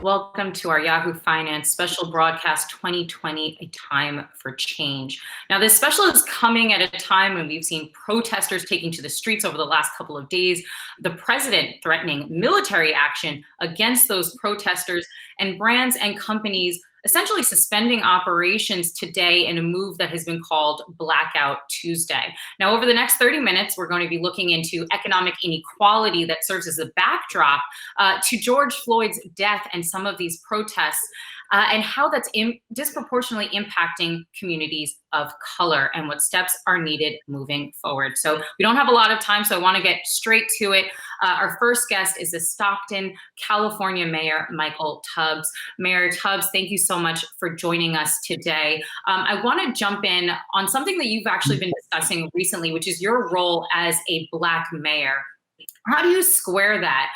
Welcome to our Yahoo Finance special broadcast 2020, A Time for Change. Now, this special is coming at a time when we've seen protesters taking to the streets over the last couple of days, the president threatening military action against those protesters, and brands and companies essentially suspending operations today in a move that has been called Blackout Tuesday. Now, over the next 30 minutes, we're going to be looking into economic inequality that serves as a backdrop to George Floyd's death and some of these protests, and how that's disproportionately impacting communities of color and what steps are needed moving forward. So we don't have a lot of time, so I want to get straight to it. Our first guest is the Stockton, California Mayor Micheal Tubbs. Mayor Tubbs, thank you so much for joining us today. I want to jump in on something that you've actually been discussing recently, which is your role as a Black mayor. How do you square that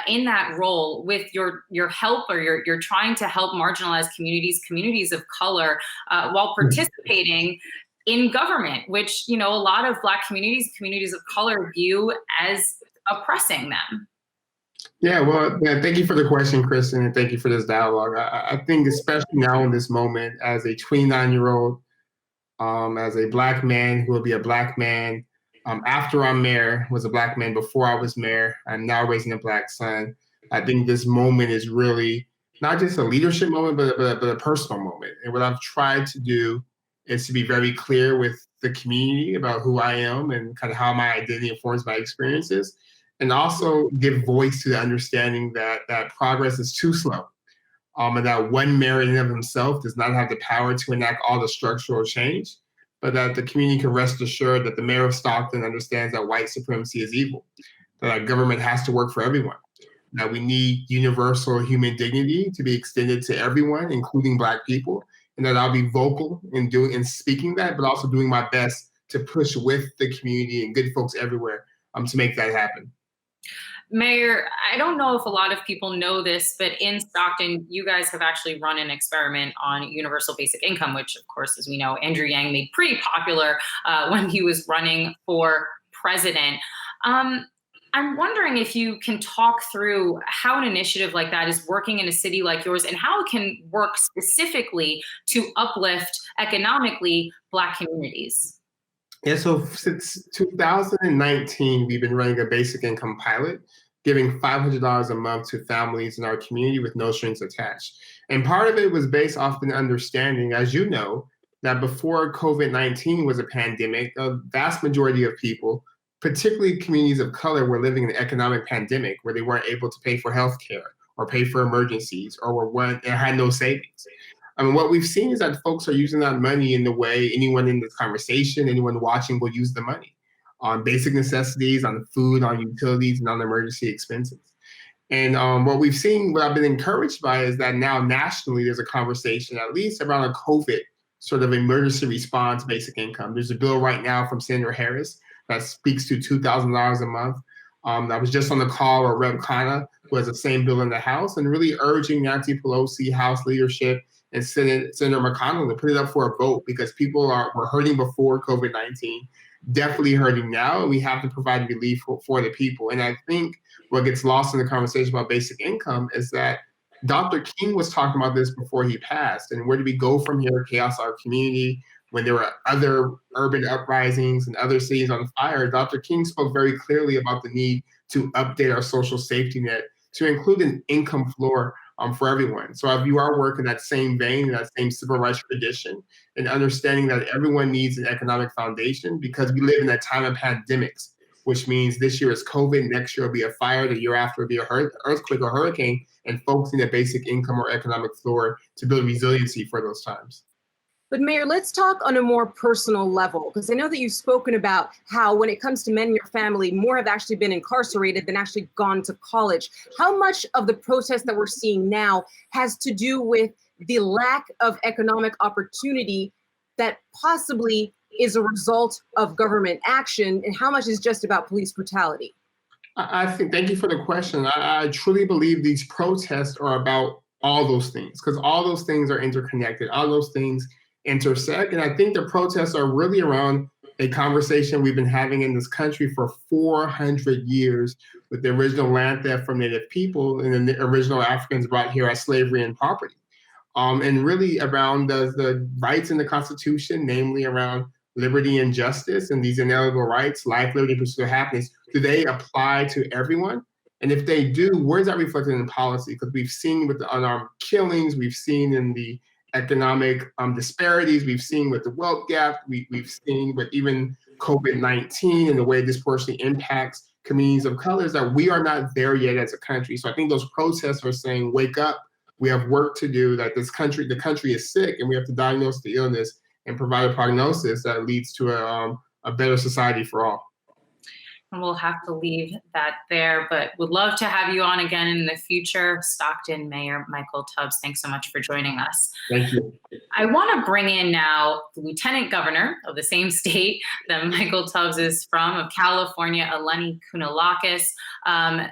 in that role with your help, or you're trying to help marginalized communities of color, while participating in government, which, you know, a lot of Black communities of color view as oppressing them? Yeah, well, thank you for the question, Kristin, and thank you for this dialogue. I think especially now in this moment, as a 29-year-old, as a Black man who will be a Black man, after I'm mayor, was a Black man before I was mayor. I'm now raising a Black son. I think this moment is really not just a leadership moment, but a personal moment. And what I've tried to do is to be very clear with the community about who I am and kind of how my identity informs my experiences, and also give voice to the understanding that progress is too slow, and that one mayor in and of himself does not have the power to enact all the structural change, but that the community can rest assured that the mayor of Stockton understands that white supremacy is evil, that our government has to work for everyone, that we need universal human dignity to be extended to everyone, including Black people, and that I'll be vocal in speaking that, but also doing my best to push with the community and good folks everywhere to make that happen. Mayor, I don't know if a lot of people know this, but in Stockton, you guys have actually run an experiment on universal basic income, which, of course, as we know, Andrew Yang made pretty popular when he was running for president. I'm wondering if you can talk through how an initiative like that is working in a city like yours, and how it can work specifically to uplift economically Black communities. Yeah, so since 2019, we've been running a basic income pilot, giving $500 a month to families in our community with no strings attached. And part of it was based off an understanding, as you know, that before COVID-19 was a pandemic, a vast majority of people, particularly communities of color, were living in an economic pandemic where they weren't able to pay for healthcare or pay for emergencies, or had no savings. I mean, what we've seen is that folks are using that money in the way anyone in this conversation, anyone watching, will use the money on basic necessities, on food, on utilities, and on emergency expenses. And what we've seen, what I've been encouraged by, is that now nationally there's a conversation, at least around a COVID sort of emergency response basic income. There's a bill right now from Senator Harris that speaks to $2,000 a month. I was just on the call with Rep. Khanna, who has the same bill in the House, and really urging Nancy Pelosi, House leadership, and Senator McConnell to put it up for a vote, because people were hurting before COVID-19, definitely hurting now, and we have to provide relief for the people. And I think what gets lost in the conversation about basic income is that Dr. King was talking about this before he passed, and where do we go from here? Chaos our community. When there were other urban uprisings and other cities on fire, Dr. King spoke very clearly about the need to update our social safety net to include an income floor for everyone. So I view our work in that same vein, in that same civil rights tradition, and understanding that everyone needs an economic foundation, because we live in a time of pandemics, which means this year is COVID, next year will be a fire, the year after will be an earthquake or hurricane, and folks need a basic income or economic floor to build resiliency for those times. But Mayor, let's talk on a more personal level, because I know that you've spoken about how when it comes to men in your family, more have actually been incarcerated than actually gone to college. How much of the protest that we're seeing now has to do with the lack of economic opportunity that possibly is a result of government action, and how much is just about police brutality? I think, thank you for the question. I truly believe these protests are about all those things, because all those things are interconnected. All those things intersect. And I think the protests are really around a conversation we've been having in this country for 400 years, with the original land theft from Native people and then the original Africans brought here as slavery and property. And really around the rights in the Constitution, namely around liberty and justice and these inalienable rights, life, liberty, pursuit of happiness, do they apply to everyone? And if they do, where is that reflected in policy? Because we've seen with the unarmed killings, we've seen in the economic disparities, we've seen with the wealth gap, we've seen with even COVID-19 and the way this disproportionately impacts communities of colors, that we are not there yet as a country. So I think those protests are saying, wake up, we have work to do, that the country is sick, and we have to diagnose the illness and provide a prognosis that leads to a better society for all. And we'll have to leave that there, but would love to have you on again in the future. Stockton Mayor Micheal Tubbs, thanks so much for joining us. Thank you. I want to bring in now the Lieutenant Governor of the same state that Micheal Tubbs is from, of California, Eleni Kounalakis.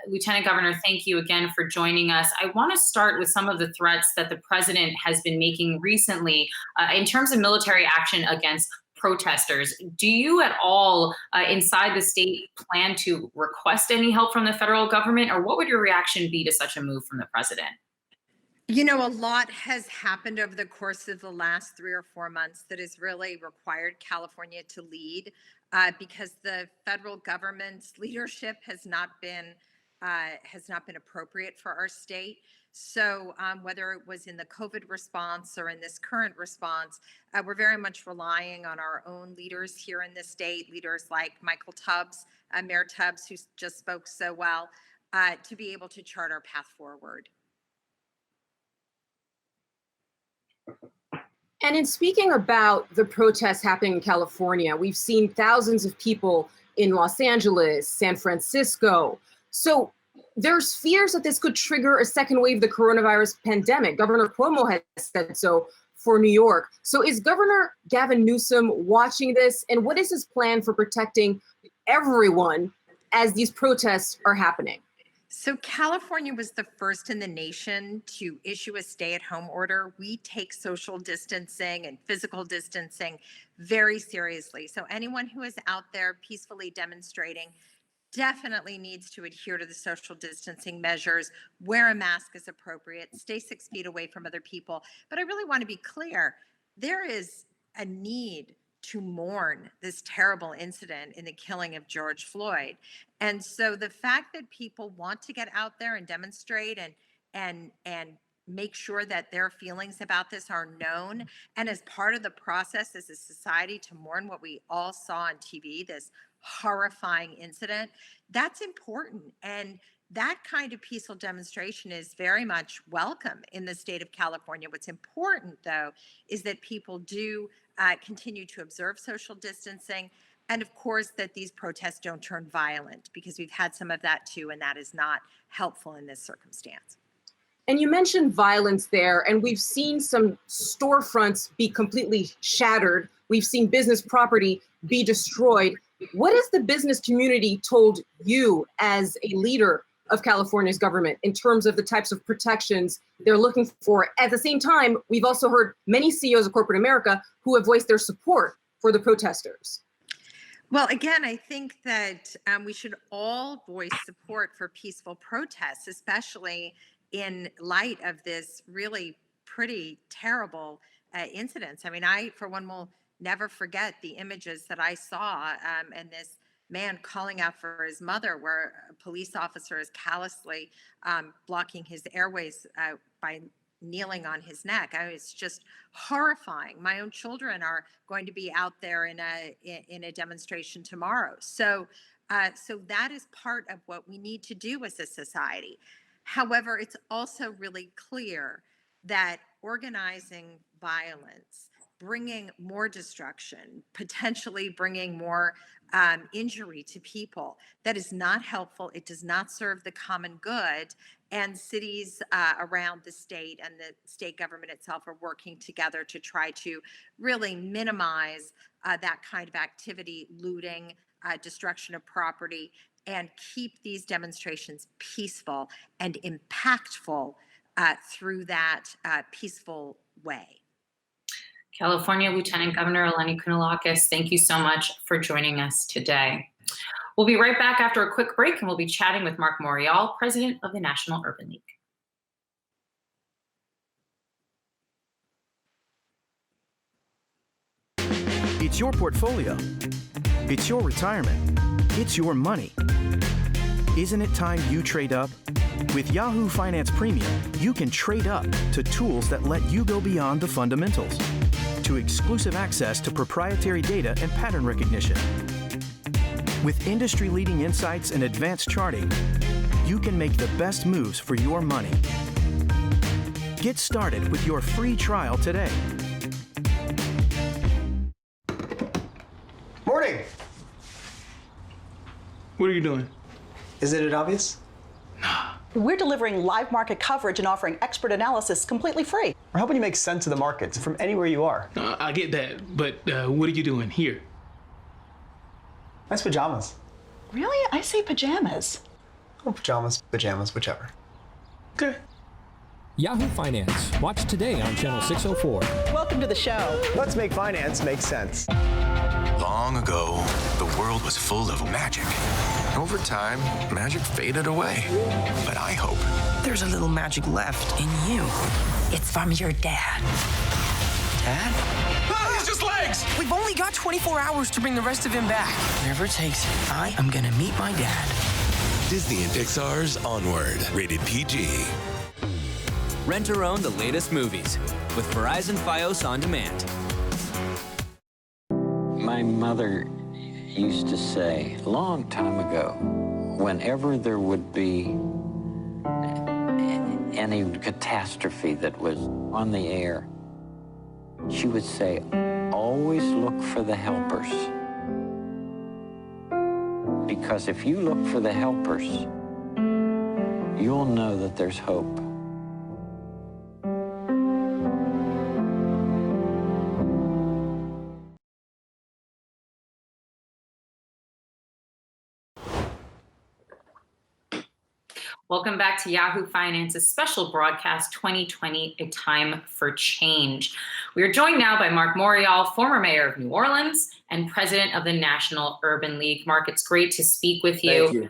Lieutenant Governor, thank you again for joining us. I want to start with some of the threats that the president has been making recently in terms of military action against protesters. Do you at all inside the state plan to request any help from the federal government, or what would your reaction be to such a move from the president? You know, a lot has happened over the course of the last 3 or 4 months that has really required California to lead because the federal government's leadership has not been appropriate for our state. So whether it was in the COVID response or in this current response, we're very much relying on our own leaders here in the state, leaders like Micheal Tubbs, Mayor Tubbs, who just spoke so well, to be able to chart our path forward. And in speaking about the protests happening in California, we've seen thousands of people in Los Angeles, San Francisco. So there's fears that this could trigger a second wave of the coronavirus pandemic. Governor Cuomo has said so for New York. So is Governor Gavin Newsom watching this? And what is his plan for protecting everyone as these protests are happening? So California was the first in the nation to issue a stay-at-home order. We take social distancing and physical distancing very seriously. So anyone who is out there peacefully demonstrating definitely needs to adhere to the social distancing measures, wear a mask as appropriate, stay 6 feet away from other people. But I really want to be clear, there is a need to mourn this terrible incident in the killing of George Floyd. And so the fact that people want to get out there and demonstrate and make sure that their feelings about this are known, and as part of the process as a society to mourn what we all saw on TV, this horrifying incident, that's important. And that kind of peaceful demonstration is very much welcome in the state of California. What's important, though, is that people do continue to observe social distancing, and of course that these protests don't turn violent, because we've had some of that too, and that is not helpful in this circumstance. And you mentioned violence there, and we've seen some storefronts be completely shattered. We've seen business property be destroyed. What has the business community told you as a leader of California's government in terms of the types of protections they're looking for? At the same time, we've also heard many CEOs of corporate America who have voiced their support for the protesters. Well, again, I think that we should all voice support for peaceful protests, especially in light of this really pretty terrible incidents. I mean, I, for one, will never forget the images that I saw and this man calling out for his mother, where a police officer is callously blocking his airways by kneeling on his neck. I mean, it's just horrifying. My own children are going to be out there in a demonstration tomorrow. So that is part of what we need to do as a society. However, it's also really clear that organizing violence, bringing more destruction, potentially bringing more injury to people, that is not helpful. It does not serve the common good. And cities around the state and the state government itself are working together to try to really minimize that kind of activity, looting, destruction of property, and keep these demonstrations peaceful and impactful through that peaceful way. California Lieutenant Governor Eleni Kounalakis, thank you so much for joining us today. We'll be right back after a quick break, and we'll be chatting with Marc Morial, President of the National Urban League. It's your portfolio. It's your retirement. It's your money. Isn't it time you trade up? With Yahoo Finance Premium, you can trade up to tools that let you go beyond the fundamentals, to exclusive access to proprietary data and pattern recognition. With industry-leading insights and advanced charting, you can make the best moves for your money. Get started with your free trial today. Morning! What are you doing? Isn't it obvious? We're delivering live market coverage and offering expert analysis completely free. We're helping you make sense of the markets from anywhere you are. I get that, but what are you doing here? Nice pajamas. Really? I say pajamas. Oh, pajamas, whichever. Okay. Yahoo Finance. Watch today on Channel 604. Welcome to the show. Let's make finance make sense. Long ago, the world was full of magic. Over time, magic faded away. But I hope there's a little magic left in you. It's from your dad. Dad? Ah, it's just legs! We've only got 24 hours to bring the rest of him back. Wherever it takes, I am gonna meet my dad. Disney and Pixar's Onward, rated PG. Rent or own the latest movies with Verizon Fios On Demand. My mother used to say, a long time ago, whenever there would be any catastrophe that was on the air, she would say, always look for the helpers. Because if you look for the helpers, you'll know that there's hope. Welcome back to Yahoo Finance's special broadcast 2020, A Time for Change. We are joined now by Marc Morial, former mayor of New Orleans and president of the National Urban League. Marc, it's great to speak with you. Thank you.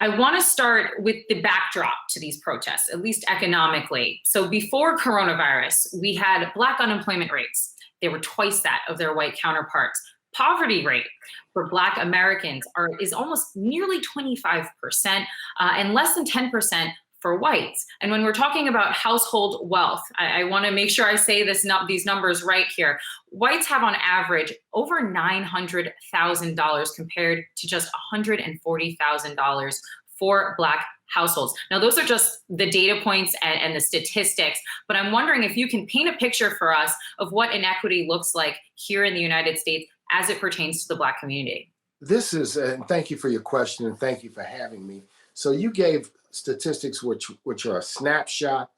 I want to start with the backdrop to these protests, at least economically. So before coronavirus, we had Black unemployment rates. They were twice that of their white counterparts. Poverty rate for Black Americans is almost nearly 25%, and less than 10% for whites. And when we're talking about household wealth, I want to make sure I say these numbers right here. Whites have on average over $900,000 compared to just $140,000 for Black households. Now, those are just the data points and the statistics, but I'm wondering if you can paint a picture for us of what inequity looks like here in the United States as it pertains to the Black community. This is, and thank you for your question, and thank you for having me. So you gave statistics which are a snapshot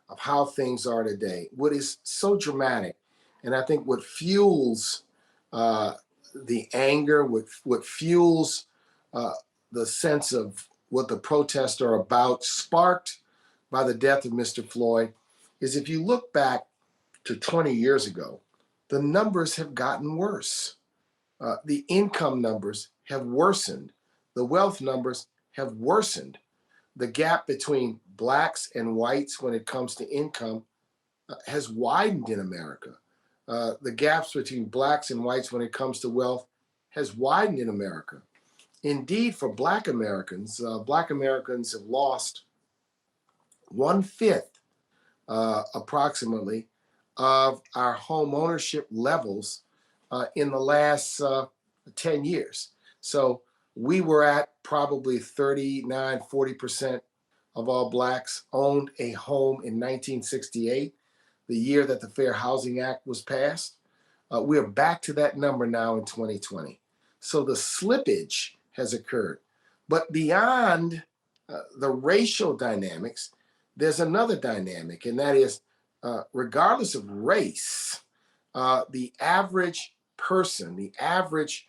of how things are today. What is so dramatic, and I think what fuels the anger, what fuels the sense of what the protests are about, sparked by the death of Mr. Floyd, is if you look back to 20 years ago, the numbers have gotten worse. The income numbers have worsened. The wealth numbers have worsened. The gap between Blacks and whites when it comes to income has widened in America. The gaps between Blacks and whites when it comes to wealth has widened in America. Indeed, for Black Americans have lost 1/5 approximately of our home ownership levels in the last 10 years. So we were at probably 39, 40% of all Blacks owned a home in 1968, the year that the Fair Housing Act was passed. We're back to that number now in 2020. So the slippage has occurred. But beyond the racial dynamics, there's another dynamic, and that is regardless of race, the average person, the average,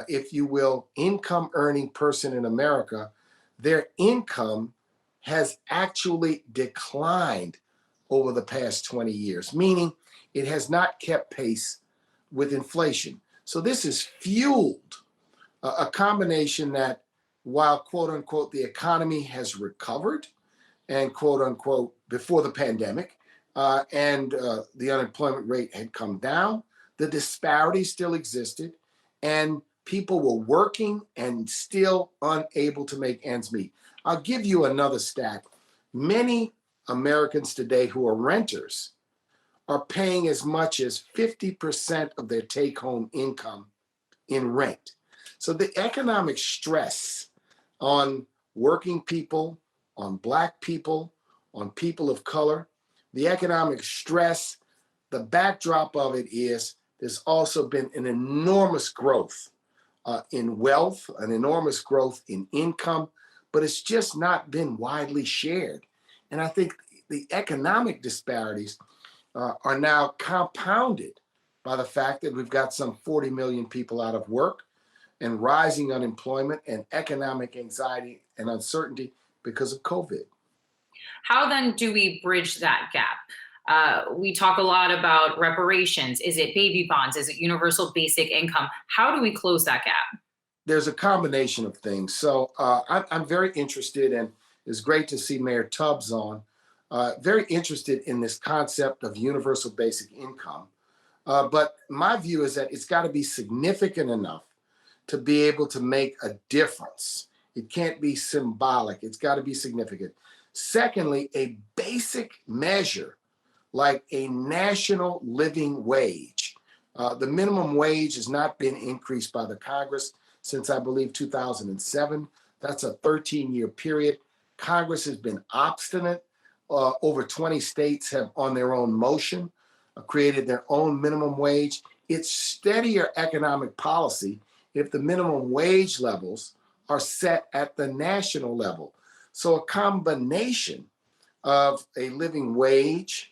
if you will, income earning person in America, their income has actually declined over the past 20 years. Meaning, it has not kept pace with inflation. So this has fueled a combination that, while quote unquote the economy has recovered and quote unquote before the pandemic, and the unemployment rate had come down, the disparity still existed, and people were working and still unable to make ends meet. I'll give you another stat. Many Americans today who are renters are paying as much as 50% of their take-home income in rent. So the economic stress on working people, on Black people, on people of color, the economic stress, the backdrop of it is there's also been an enormous growth in wealth, an enormous growth in income, but it's just not been widely shared. And I think the economic disparities are now compounded by the fact that we've got some 40 million people out of work and rising unemployment and economic anxiety and uncertainty because of COVID. How then do we bridge that gap? We talk a lot about reparations. Is it baby bonds? Is it universal basic income? How do we close that gap? There's a combination of things. So I'm very interested, and it's great to see Mayor Tubbs on, very interested in this concept of universal basic income. But my view is that it's got to be significant enough to be able to make a difference. It can't be symbolic. It's got to be significant. Secondly, a basic measure like a national living wage. The minimum wage has not been increased by the Congress since, I believe, 2007. That's a 13-year period. Congress has been obstinate. Over 20 states have, on their own motion, created their own minimum wage. It's steadier economic policy if the minimum wage levels are set at the national level. So a combination of a living wage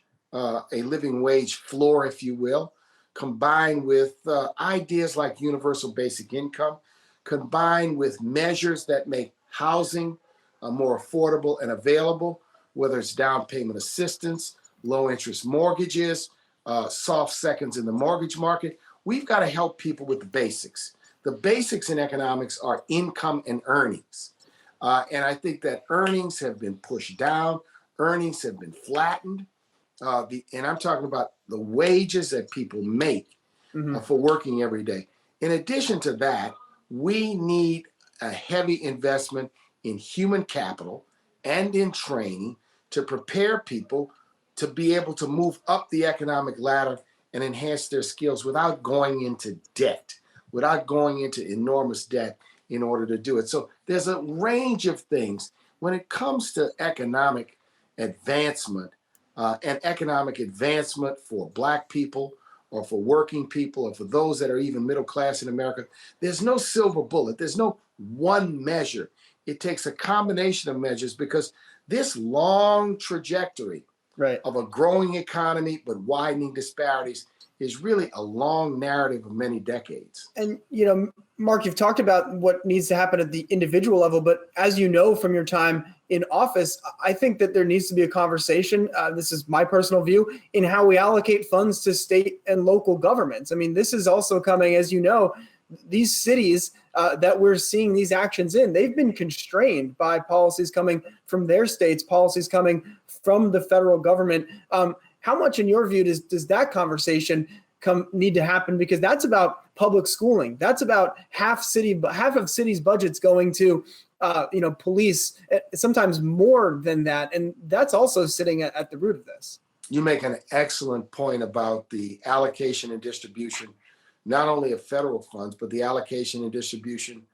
floor, if you will, combined with ideas like universal basic income, combined with measures that make housing more affordable and available, whether it's down payment assistance, low interest mortgages, soft seconds in the mortgage market. We've got to help people with the basics. The basics in economics are income and earnings. And I think that earnings have been pushed down, earnings have been flattened. And I'm talking about the wages that people make for working every day. In addition to that, we need a heavy investment in human capital and in training to prepare people to be able to move up the economic ladder and enhance their skills without going into debt, without going into enormous debt in order to do it. So there's a range of things. When it comes to economic advancement, and economic advancement for Black people or for working people or for those that are even middle class in America, there's no silver bullet. There's no one measure. It takes a combination of measures because this long trajectory of a growing economy but widening disparities is really a long narrative of many decades. And, Marc, you've talked about what needs to happen at the individual level, but as you know from your time in office, I think that there needs to be a conversation, this is my personal view, in how we allocate funds to state and local governments. I mean, this is also coming, as you know, these cities that we're seeing these actions in, they've been constrained by policies coming from their states, policies coming from the federal government. How much, in your view, does that conversation need to happen? Because that's about public schooling. That's about half of cities' budgets going to police, sometimes more than that. And that's also sitting at the root of this. You make an excellent point about the allocation and distribution, not only of federal funds, but the allocation and distribution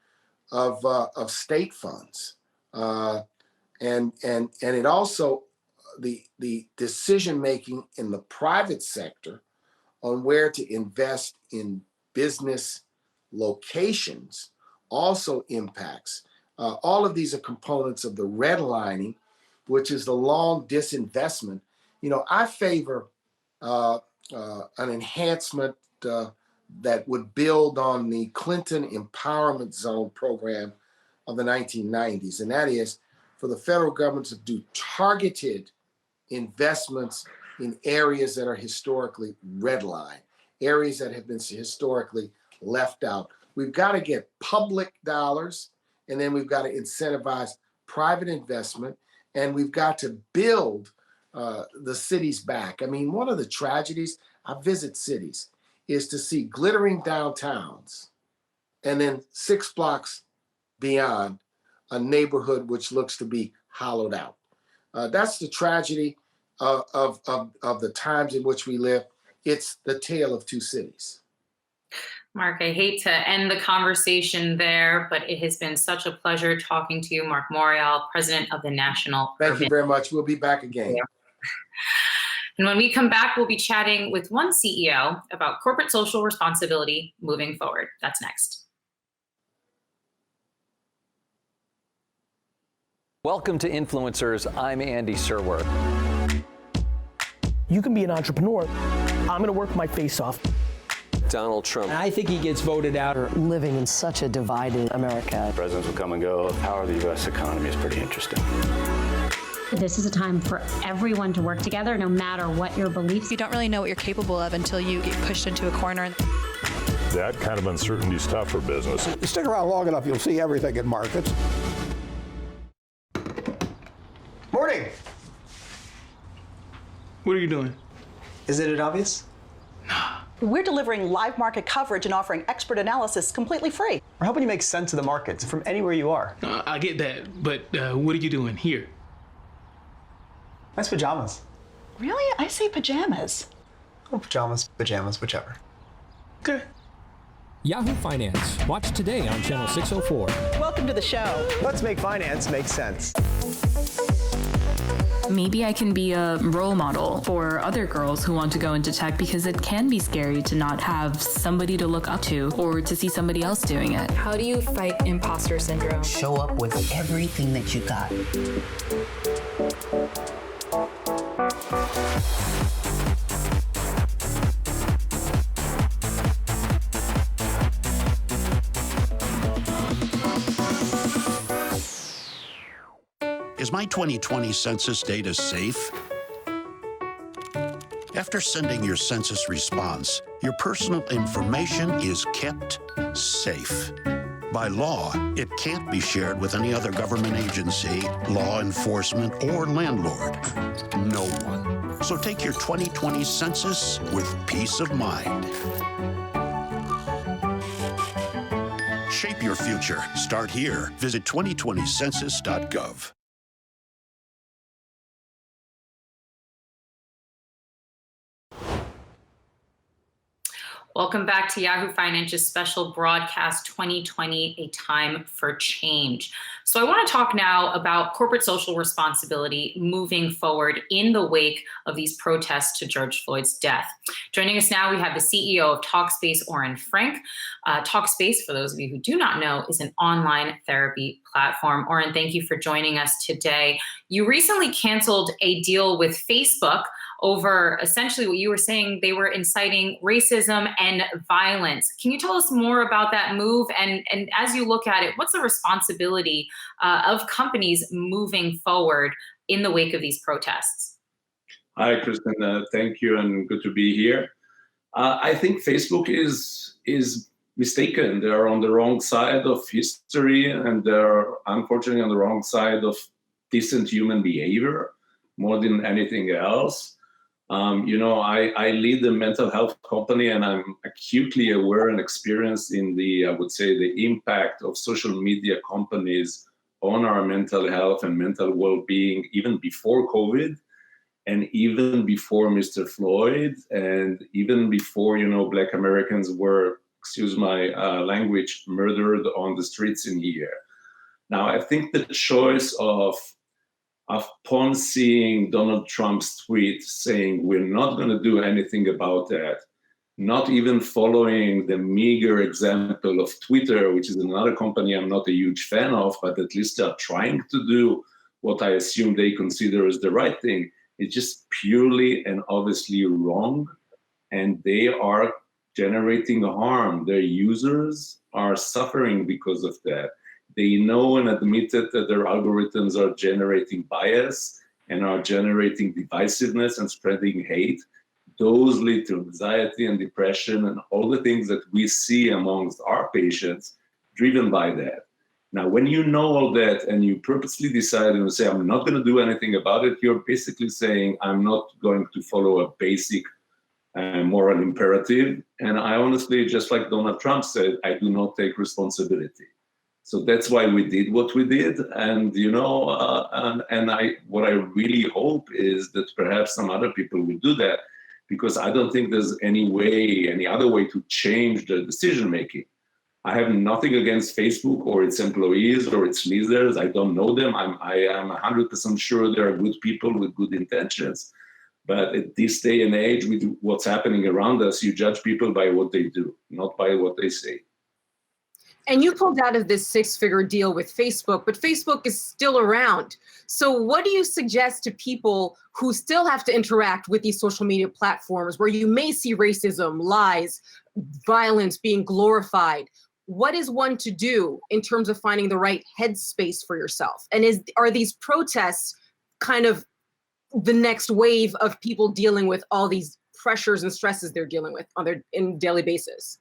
of state funds. And it also, the decision-making in the private sector on where to invest in business locations also impacts. All of these are components of the redlining, which is the long disinvestment. I favor an enhancement that would build on the Clinton Empowerment Zone program of the 1990s. And that is for the federal government to do targeted investments in areas that are historically redlined, areas that have been historically left out. We've got to get public dollars, and then we've got to incentivize private investment, and we've got to build the cities back. I mean, one of the tragedies, I visit cities, is to see glittering downtowns and then 6 blocks beyond a neighborhood which looks to be hollowed out. That's the tragedy of the times in which we live. It's the tale of two cities. Marc, I hate to end the conversation there, but it has been such a pleasure talking to you, Marc Morial, president of the National Thank you very much. We'll be back again. And when we come back, we'll be chatting with one CEO about corporate social responsibility moving forward. That's next. Welcome to Influencers. I'm Andy Serwer. You can be an entrepreneur. I'm going to work my face off. Donald Trump. I think he gets voted out. We're living in such a divided America. Presidents will come and go. The power of the U.S. economy is pretty interesting. This is a time for everyone to work together, no matter what your beliefs. You don't really know what you're capable of until you get pushed into a corner. That kind of uncertainty is tough for business. Stick around long enough, you'll see everything in markets. Morning. What are you doing? Isn't it obvious? We're delivering live market coverage and offering expert analysis completely free. We're helping you make sense of the markets from anywhere you are. I get that, but what are you doing here? Nice pajamas. Really? I say pajamas. Oh, pajamas, whichever. Okay. Yahoo Finance. Watch today on Channel 604. Welcome to the show. Let's make finance make sense. Maybe I can be a role model for other girls who want to go into tech, because it can be scary to not have somebody to look up to or to see somebody else doing it. How do you fight imposter syndrome? Show up with everything that you got. Is my 2020 census data safe? After sending your census response, your personal information is kept safe. By law, it can't be shared with any other government agency, law enforcement, or landlord. No one. So take your 2020 census with peace of mind. Shape your future. Start here. Visit 2020census.gov. Welcome back to Yahoo Finance's special broadcast 2020, A Time for Change. So I want to talk now about corporate social responsibility moving forward in the wake of these protests to George Floyd's death. Joining us now, we have the CEO of Talkspace, Oren Frank. Talkspace, for those of you who do not know, is an online therapy platform. Oren, thank you for joining us today. You recently canceled a deal with Facebook over essentially what you were saying, they were inciting racism and violence. Can you tell us more about that move? And as you look at it, what's the responsibility of companies moving forward in the wake of these protests? Hi, Kristin. Thank you, and good to be here. I think Facebook is mistaken. They're on the wrong side of history, and they're unfortunately on the wrong side of decent human behavior more than anything else. I lead a mental health company, and I'm acutely aware and experienced in the impact of social media companies on our mental health and mental well-being, even before COVID, and even before Mr. Floyd, and even before, Black Americans were, excuse my language, murdered on the streets in here. Now, I think the choice upon seeing Donald Trump's tweet saying we're not going to do anything about that, not even following the meager example of Twitter, which is another company I'm not a huge fan of, but at least they're trying to do what I assume they consider as the right thing. It's just purely and obviously wrong, and they are generating harm. Their users are suffering because of that. They know and admitted that their algorithms are generating bias, and are generating divisiveness and spreading hate, those lead to anxiety and depression and all the things that we see amongst our patients driven by that. Now, when you know all that and you purposely decide and say, I'm not going to do anything about it, you're basically saying, I'm not going to follow a basic moral imperative. And I honestly, just like Donald Trump said, I do not take responsibility. So that's why we did what we did. And, you know, what I really hope is that perhaps some other people will do that, because I don't think there's any other way to change the decision-making. I have nothing against Facebook or its employees or its leaders. I don't know them. I am 100% sure they are good people with good intentions. But at this day and age, with what's happening around us, you judge people by what they do, not by what they say. And you pulled out of this six-figure deal with Facebook, but Facebook is still around. So what do you suggest to people who still have to interact with these social media platforms where you may see racism, lies, violence being glorified? What is one to do in terms of finding the right headspace for yourself? And are these protests kind of the next wave of people dealing with all these pressures and stresses they're dealing with on their daily basis?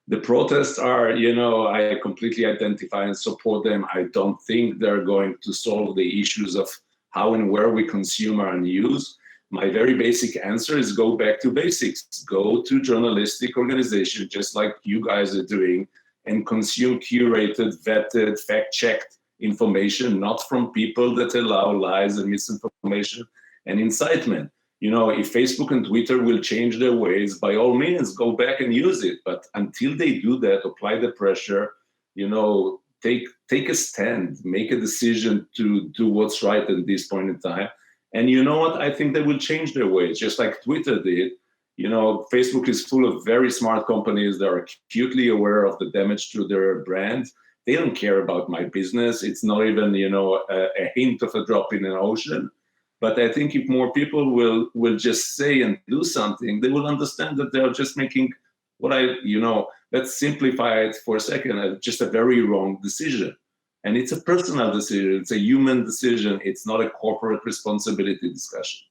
The protests are, you know, I completely identify and support them. I don't think they're going to solve the issues of how and where we consume our news. My very basic answer is go back to basics. Go to journalistic organizations, just like you guys are doing, and consume curated, vetted, fact-checked information, not from people that allow lies and misinformation and incitement. You know, if Facebook and Twitter will change their ways, by all means, go back and use it. But until they do that, apply the pressure, you know, take a stand, make a decision to do what's right at this point in time. And you know what? I think they will change their ways, just like Twitter did. You know, Facebook is full of very smart companies that are acutely aware of the damage to their brand. They don't care about my business. It's not even, you know, a hint of a drop in an ocean. But I think if more people will just say and do something, they will understand that they're just making let's simplify it for a second, just a very wrong decision. And it's a personal decision. It's a human decision. It's not a corporate responsibility discussion.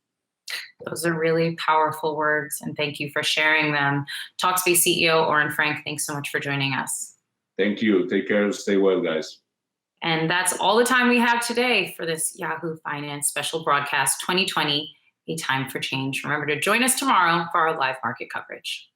Those are really powerful words, and thank you for sharing them. Talkspace CEO Oren Frank, thanks so much for joining us. Thank you. Take care. Stay well, guys. And that's all the time we have today for this Yahoo Finance Special Broadcast 2020, A Time for Change. Remember to join us tomorrow for our live market coverage.